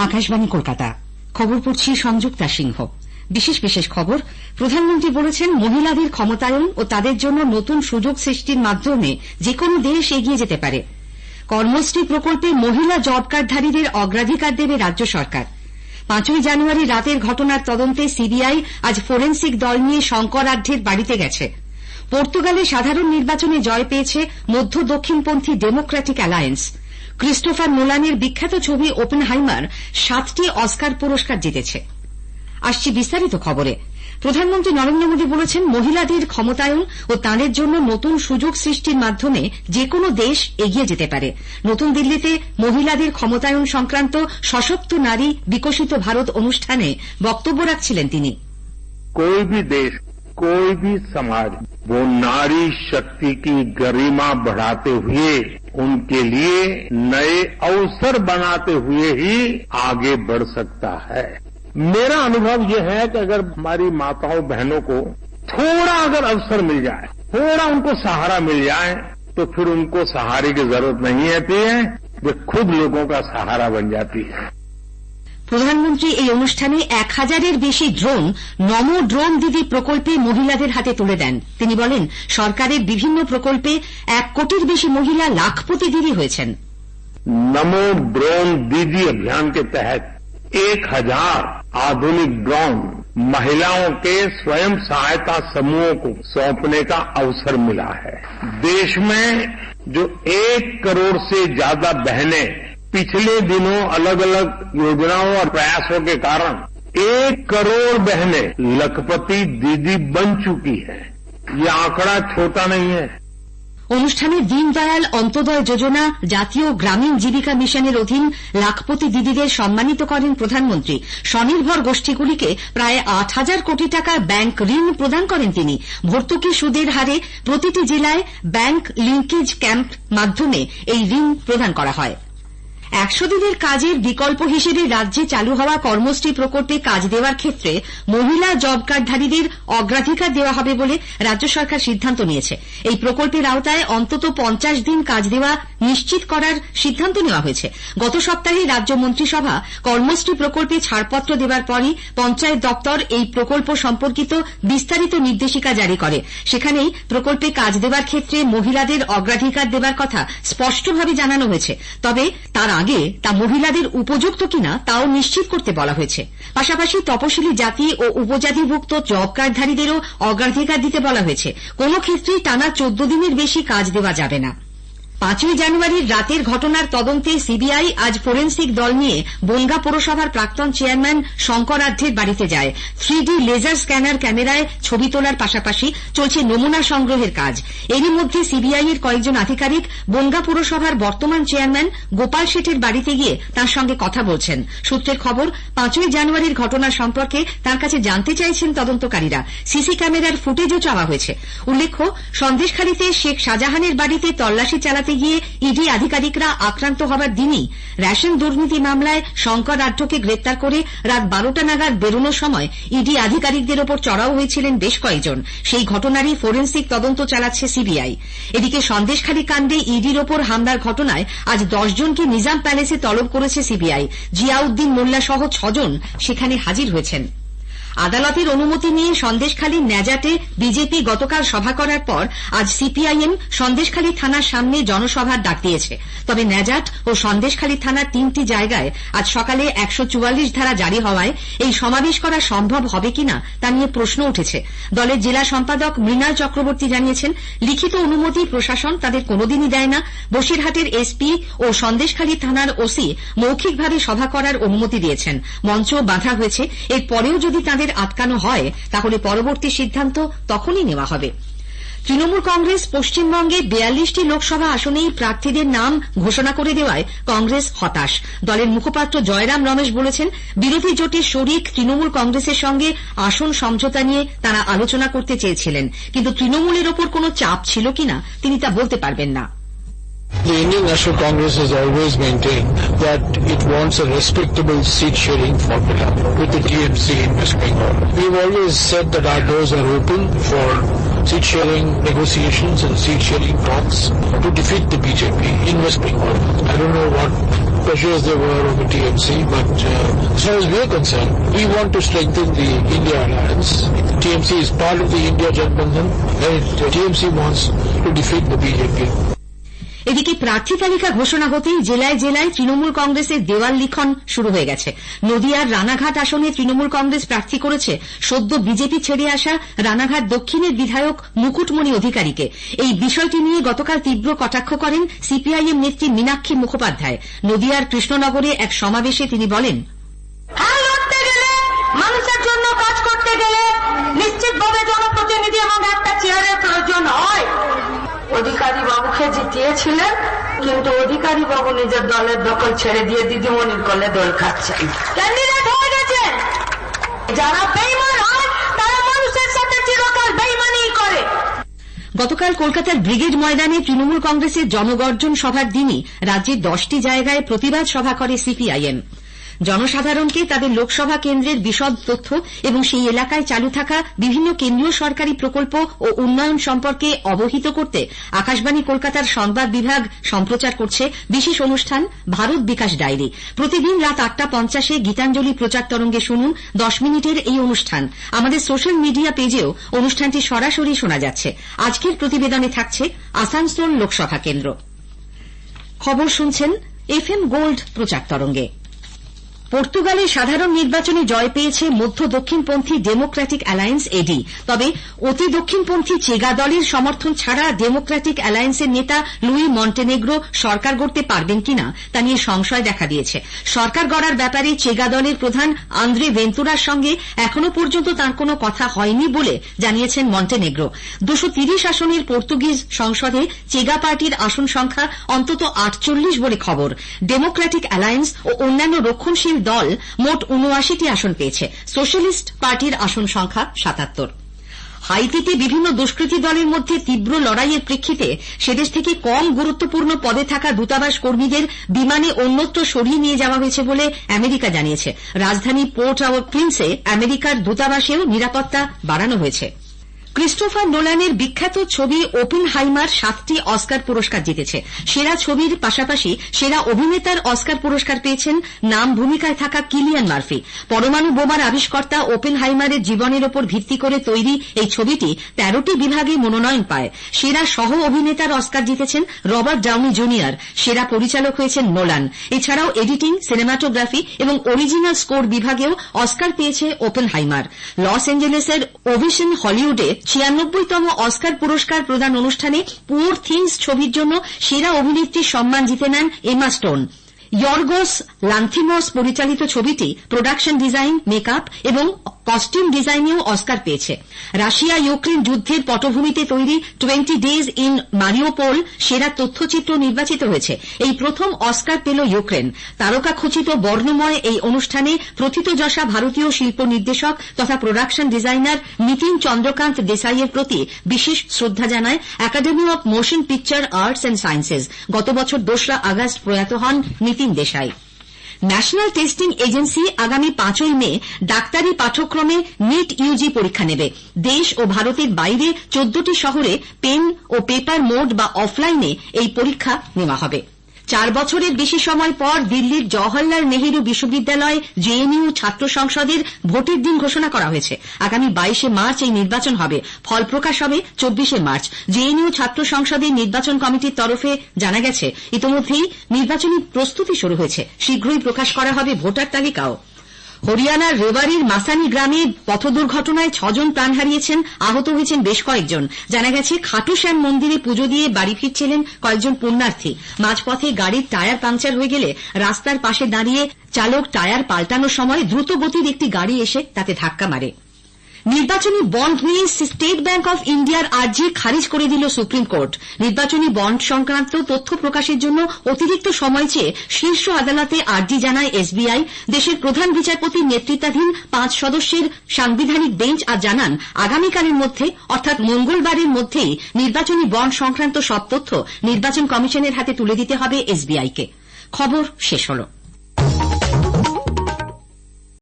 আকাশবাণী কলকাতা। খবর পড়ছি সংযুক্তা সিংহ। বিশেষ বিশেষ খবর। প্রধানমন্ত্রী বলেছেন, মহিলাদের ক্ষমতায়ন ও তাদের জন্য নতুন সুযোগ সৃষ্টির মাধ্যমে যেকোনো দেশ এগিয়ে যেতে পারে। কর্মশ্রী প্রকল্পে মহিলা জব কার্ডধারীদের অগ্রাধিকার দেবে রাজ্য সরকার। 5ই জানুয়ারি রাতের ঘটনার তদন্তে সিবিআই আজ ফোরেন্সিক দল নিয়ে শঙ্কর আঢ্যের বাড়িতে গেছে। পর্তুগালে সাধারণ নির্বাচনে জয় পেয়েছে মধ্য দক্ষিণপন্থী ডেমোক্রেটিক অ্যালায়েন্স। ক্রিস্টোফার নোলানের বিখ্যাত ছবি ওপেনহাইমার 7টি অস্কার পুরস্কার জিতেছে। আসছি বিস্তারিত খবরে। প্রধানমন্ত্রী নরেন্দ্র মোদী বলেছেন, মহিলাদের ক্ষমতায়ন ও তাঁদের জন্য নতুন সুযোগ সৃষ্টির মাধ্যমে যেকোনো দেশ এগিয়ে যেতে পারে। নতুন দিল্লিতে মহিলাদের ক্ষমতায়ন সংক্রান্ত সশক্ত নারী বিকশিত ভারত অনুষ্ঠানে বক্তব্য রাখছিলেন তিনি। कोई भी देश, कोई भी समाज वो नारी शक्ति की गरिमा बढ़ाते हुए उनके लिए नए अवसर बनाते हुए ही आगे बढ़ सकता है। मेरा अनुभव यह है कि अगर हमारी माताओं बहनों को थोड़ा अगर अवसर मिल जाए, थोड़ा उनको सहारा मिल जाए, तो फिर उनको सहारे की जरूरत नहीं रहती है, वे खुद लोगों का सहारा बन जाती है। প্রধানমন্ত্রী এই অনুষ্ঠানে 1000-এর বেশি ড্রোন নমো ড্রোন দিদি প্রকল্পে মহিলাদের হাতে তুলে দেন। তিনি বলেন, সরকারের বিভিন্ন প্রকল্পে 1 কোটির বেশি মহিলা লাখপতি দিদি হয়েছেন। नमो ड्रोन दीदी अभियान के तहत 1000 आधुनिक ड्रोन महिलाओं के स्वयं सहायता समूहों को सौंपने का अवसर मिला है। देश में जो 1 करोड़ से ज्यादा बहनें पिछले दिनों अलग अलग योजनाओं और प्रयासों के कारण 1 करोड़ बहनें लखपति दीदी बन चुकी हैं। ये आंकड़ा छोटा नहीं है। অনুষ্ঠানে দীনদয়াল অন্তোদয় যোজনা জাতীয় গ্রামীণ জীবিকা মিশনের অধীন লাখপতি দিদিদের সম্মানিত করেন প্রধানমন্ত্রী। স্বনির্ভর গোষ্ঠীগুলিকে প্রায় 8000 কোটি টাকা ব্যাংক ঋণ প্রদান করেন তিনি। ভর্তুকি সুদের হারে প্রতিটি জেলায় ব্যাংক লিঙ্কেজ ক্যাম্প মাধ্যমে এই ঋণ প্রদান করা হয়। 100 দিনের কাজের বিকল্প হিসেবে রাজ্যে চালু হওয়া কর্মশ্রী প্রকল্পে কাজ দেওয়ার ক্ষেত্রে মহিলা জব কার্ডধারীদের অগ্রাধিকার দেওয়া হবে বলে রাজ্য সরকার সিদ্ধান্ত নিয়েছে। এই প্রকল্পের আওতায় অন্তত 50 দিন কাজ দেওয়া নিশ্চিত করার সিদ্ধান্ত নেওয়া হয়েছে। গত সপ্তাহে রাজ্য মন্ত্রিসভা কর্মশ্রী প্রকল্পে ছাড়পত্র দেওয়ার পরই পঞ্চায়েত দপ্তর এই প্রকল্প সম্পর্কিত বিস্তারিত নির্দেশিকা জারি করে। সেখানেই প্রকল্পে কাজ দেওয়ার ক্ষেত্রে মহিলাদের অগ্রাধিকার দেওয়ার কথা স্পষ্টভাবে জানানো হয়েছে। তবে তার আগে তা মহিলাদের উপযুক্ত কিনা তাও নিশ্চিত করতে বলা হয়েছে। পাশাপাশি তপশিলি জাতি ও উপজাতিভুক্ত জব কার্ডধারীদেরও অগ্রাধিকার দিতে বলা হয়েছে। কোনো ক্ষেত্রেই টানা 14 দিনের বেশি কাজ দেওয়া যাবে না। 5ই জানুয়ারির রাতের ঘটনার তদন্তে সিবিআই আজ ফোরেন্সিক দল নিয়ে বনগাঁ পৌরসভার প্রাক্তন চেয়ারম্যান শঙ্কর আঢ্যের বাড়িতে যায়। 3D লেজার স্ক্যানার ক্যামেরায় ছবি তোলার পাশাপাশি চলছে নমুনা সংগ্রহের কাজ। এরই মধ্যে সিবিআই এর কয়েকজন আধিকারিক বনগাঁ পৌরসভার বর্তমান চেয়ারম্যান গোপাল শেঠের বাড়িতে গিয়ে তাঁর সঙ্গে কথা বলছেন। সূত্রের খবর, 5ই জানুয়ারির ঘটনা সম্পর্কে তাঁর কাছে জানতে চাইছেন তদন্তকারীরা। সিসি ক্যামেরার ফুটেজও চাওয়া হয়েছে। উল্লেখ্য, সন্দেশখালীতে শেখ শাহজাহানের বাড়িতে তল্লাশি চালাতে গিয়ে ইডি আধিকারিকরা আক্রান্ত হবার দিনই রেশন দুর্নীতি মামলায় শঙ্কর আঢ্যকে গ্রেপ্তার করে রাত 12টা নাগাদ বেরোনোর সময় ইডি আধিকারিকদের ওপর চড়াও হয়েছিলেন বেশ কয়েকজন। সেই ঘটনারই ফোরেন্সিক তদন্ত চালাচ্ছে সিবিআই। এদিকে সন্দেশখালী কাণ্ডে ইডির ওপর হামলার ঘটনায় আজ 10 জনকে নিজাম প্যালেসে তলব করেছে সিবিআই। জিয়াউদ্দিন মোল্লা সহ 6 জন সেখানে হাজির হয়েছেন। আদালতের অনুমতি নিয়ে সন্দেশখালীর ন্যাজাটে বিজেপি গতকাল সভা করার পর আজ সিপিআইএম সন্দেশখালী থানার সামনে জনসভার ডাক দিয়েছে। তবে ন্যাজাট ও সন্দেশখালী থানার 3টি জায়গায় আজ সকালে 144 ধারা জারি হওয়ায় এই সমাবেশ করা সম্ভব হবে কিনা তা নিয়ে প্রশ্ন উঠেছে। দলের জেলা সম্পাদক মৃণাল চক্রবর্তী জানিয়েছেন, লিখিত অনুমতি প্রশাসন তাদের কোনোদিনই দেয় না। বসিরহাটের এসপি ও সন্দেশখালী থানার ওসি মৌখিকভাবে সভা করার অনুমতি দিয়েছেন। মঞ্চ বাঁধা হয়েছে। এরপরেও যদি তাদের আটকানো হয় তাহলে পরবর্তী সিদ্ধান্ত তখনই নেওয়া হবে। তৃণমূল কংগ্রেস পশ্চিমবঙ্গে 42টি লোকসভা আসনেই প্রার্থীদের নাম ঘোষণা করে দেওয়ায় কংগ্রেস হতাশ। দলের মুখপাত্র জয়রাম রমেশ বলেছেন, বিরোধী জোটের শরিক তৃণমূল কংগ্রেসের সঙ্গে আসন সমঝোতা নিয়ে তারা আলোচনা করতে চেয়েছিলেন, কিন্তু তৃণমূলের ওপর কোনো চাপ ছিল কিনা তিনি তা বলতে পারবেন না। The Indian National Congress has always maintained that it wants a respectable seat-sharing formula with the TMC in West Bengal. We've always said that our doors are open for seat-sharing negotiations and seat-sharing talks to defeat the BJP in West Bengal. I don't know what pressure as there were over TMC, but as far as we are concerned, we want to strengthen the India alliance. TMC is part of the India Janbandhan, and TMC wants to defeat the BJP. এদিকে প্রার্থী তালিকা ঘোষণা হতেই জেলায় জেলায় তৃণমূল কংগ্রেসের দেওয়াল লিখন শুরু হয়ে গেছে। নদিয়ার রানাঘাট আসনে তৃণমূল কংগ্রেস প্রার্থী করেছে সদ্য বিজেপি ছেড়ে আসা রানাঘাট দক্ষিণের বিধায়ক মুকুটমণি অধিকারীকে। এই বিষয়টি নিয়ে গতকাল তীব্র কটাক্ষ করেন সিপিআইএম নেত্রী মীনাক্ষী মুখোপাধ্যায়। নদিয়ার কৃষ্ণনগরে এক সমাবেশে তিনি বলেন, মানুষের জন্য কাজ করতে গেলে নিশ্চিতভাবে জনপ্রতিনিধি এবং একটা চেয়ারের প্রয়োজন হয়। অধিকারী বাবুকে জিতিয়েছিলেন, কিন্তু অধিকারী বাবু নিজের দলের দখল ছেড়ে দিয়ে দিদিমণির কোলে দোল খাচ্ছেন, ক্যান্ডিডেট হয়ে গেছেন। যারা বেইমান হয় তারা মানুষের সাথে চিরকাল বেইমানি করে। গতকাল কলকাতার ব্রিগেড ময়দানে তৃণমূল কংগ্রেসের জনগর্জন সভার দিনই রাজ্যের 10টি জায়গায় প্রতিবাদ সভা করে সিপিআইএম। জনসাধারণকে তাদের লোকসভা কেন্দ্রের বিশদ তথ্য এবং সেই এলাকায় চালু থাকা বিভিন্ন কেন্দ্রীয় সরকারি প্রকল্প ও উন্নয়ন সম্পর্কে অবহিত করতে আকাশবাণী কলকাতার সংবাদ বিভাগ সম্প্রচার করছে বিশেষ অনুষ্ঠান ভারত বিকাশ ডায়েরি। প্রতিদিন রাত 8:50-এ গীতাঞ্জলি প্রচার তরঙ্গে শুনুন 10 মিনিটের এই অনুষ্ঠান। আমাদের সোশ্যাল মিডিয়া পেজেও অনুষ্ঠানটি সরাসরি শোনা যাচ্ছে। আজকের প্রতিবেদনে থাকছে আসানসোল লোকসভা কেন্দ্র। খবর শুনছেন FM গোল্ড প্রচার তরঙ্গে। পর্তুগালে সাধারণ নির্বাচনে জয় পেয়েছে মধ্য দক্ষিণপন্থী ডেমোক্রেটিক অ্যালায়েন্স এডি। তবে অতি দক্ষিণপন্থী চেগা দলের সমর্থন ছাড়া ডেমোক্রেটিক অ্যালায়েন্সের নেতা লুই মন্টেনেগ্রো সরকার গড়তে পারবেন কিনা তা নিয়ে সংশয় দেখা দিয়েছে। সরকার গড়ার ব্যাপারে চেগা দলের প্রধান আন্দ্রে ভেন্তুরার সঙ্গে এখনো পর্যন্ত তাঁর কোনো কথা হয়নি বলে জানিয়েছেন মন্টেনেগ্রো। 230 আসনের পর্তুগিজ সংসদে চেগা পার্টির আসন সংখ্যা অন্তত 48 বলে খবর। ডেমোক্রেটিক অ্যালায়েন্স ও অন্যান্য রক্ষণশীল দল মোট 79টি আসন পেয়েছে। সোশ্যালিস্ট পার্টির আসন সংখ্যা 77। হাইতিতে বিভিন্ন দুষ্কৃতী দলের মধ্যে তীব্র লড়াইয়ের প্রেক্ষিতে সেদেশ থেকে কম গুরুত্বপূর্ণ পদে থাকা দূতাবাস কর্মীদের বিমানে অন্যত্র সরিয়ে নিয়ে যাওয়া হয়েছে বলে আমেরিকা জানিয়েছে। রাজধানী পোর্ট অব প্রিন্সে আমেরিকার দূতাবাসেও নিরাপত্তা বাড়ানো হয়েছে। ক্রিস্টোফার নোলানের বিখ্যাত ছবি ওপেনহাইমার 7টি অস্কার পুরস্কার জিতেছে। সেরা ছবির পাশাপাশি সেরা অভিনেতার অস্কার পুরস্কার পেয়েছেন নাম ভূমিকায় থাকা কিলিয়ান মার্ফি। পরমাণু বোমার আবিষ্কর্তা ওপেনহাইমারের জীবনের ওপর ভিত্তি করে তৈরি এই ছবিটি 13টি বিভাগে মনোনয়ন পায়। সেরা সহ অভিনেতার অস্কার জিতেছেন রবার্ট ডাউনি জুনিয়র। সেরা পরিচালক হয়েছেন নোলান। এছাড়াও এডিটিং, সিনেমাটোগ্রাফি এবং অরিজিনাল স্কোর বিভাগেও অস্কার পেয়েছে ওপেনহাইমার। লস অ্যাঞ্জেলেসের ওভিশন হলিউডে 96তম অস্কার পুরস্কার প্রদান অনুষ্ঠানে পুয়ার থিংস ছবির জন্য সেরা অভিনেত্রীর সম্মান জিতে নেন এমা স্টোন। ইয়র্গোস লান্থিমস পরিচালিত ছবিটি প্রোডাকশন ডিজাইন, মেকআপ এবং কস্টিউম ডিজাইনেও অস্কার পেয়েছে। রাশিয়া ইউক্রেন যুদ্ধের পটভূমিতে তৈরি 20 ডেজ ইন মারিউপোল সেরা তথ্যচিত্র নির্বাচিত হয়েছে। এই প্রথম অস্কার পেল ইউক্রেন। তারকাখচিত বর্ণময় এই অনুষ্ঠানে প্রথিতযশা ভারতীয় শিল্প নির্দেশক তথা প্রোডাকশন ডিজাইনার নিতিন চন্দ্রকান্ত দেসাইয়ের প্রতি বিশেষ শ্রদ্ধা জানায় academy of motion picture arts and sciences. গত বছর 2 আগস্ট প্রয়াত হন Nitin Desai. National testing agency আগামী 5ই মে ডাক্তারি পাঠ্যক্রমে নিট ইউজি পরীক্ষা নেবে। দেশ ও ভারতের বাইরে 14টি শহরে পেন ও পেপার মোড বা অফলাইনে এই পরীক্ষা নেওয়া হবে। 4 বছরের বেশি সময় পর দিল্লির জওহরলাল নেহেরু বিশ্ববিদ্যালয় জেএনইউ ছাত্র সংসদের ভোটের দিন ঘোষণা করা হয়েছে। আগামী 22শে মার্চ এই নির্বাচন হবে। ফল প্রকাশ হবে 24শে মার্চ। জেএনইউ ছাত্র সংসদের নির্বাচন কমিটির তরফে জানা গেছে ইতিমধ্যেই নির্বাচনী প্রস্তুতি শুরু হয়েছে। শীঘ্রই প্রকাশ করা হবে ভোটার তালিকাও। হরিয়ানার রেওয়ারির মাসানি গ্রামে পথ দুর্ঘটনায় 6 জন প্রাণ হারিয়েছেন, আহত হয়েছেন বেশ কয়েকজন। জানা গেছে খাটু শ্যাম মন্দিরে পুজো দিয়ে বাড়ি ফিরছিলেন কয়েকজন পুণ্যার্থী। মাঝপথে গাড়ির টায়ার পাংচার হয়ে গেলে রাস্তার পাশে দাঁড়িয়ে চালক টায়ার পাল্টানোর সময় দ্রুত গতির একটি গাড়ি এসে তাতে ধাক্কা মারে। নির্বাচনী বন্ড নিয়ে স্টেট ব্যাংক অফ ইন্ডিয়ার আর্জি খারিজ করে দিল সুপ্রিম কোর্ট। নির্বাচনী বন্ড সংক্রান্ত তথ্য প্রকাশের জন্য অতিরিক্ত সময় চেয়ে শীর্ষ আদালতে আর্জি জানায় এসবিআই। দেশের প্রধান বিচারপতির নেতৃত্বাধীন 5 সদস্যের সাংবিধানিক বেঞ্চ আজ জানান আগামীকালের মধ্যে অর্থাৎ মঙ্গলবারের মধ্যেই নির্বাচনী বন্ড সংক্রান্ত সব তথ্য নির্বাচন কমিশনের হাতে তুলে দিতে হবে এসবিআইকে। খবর শেষ হল।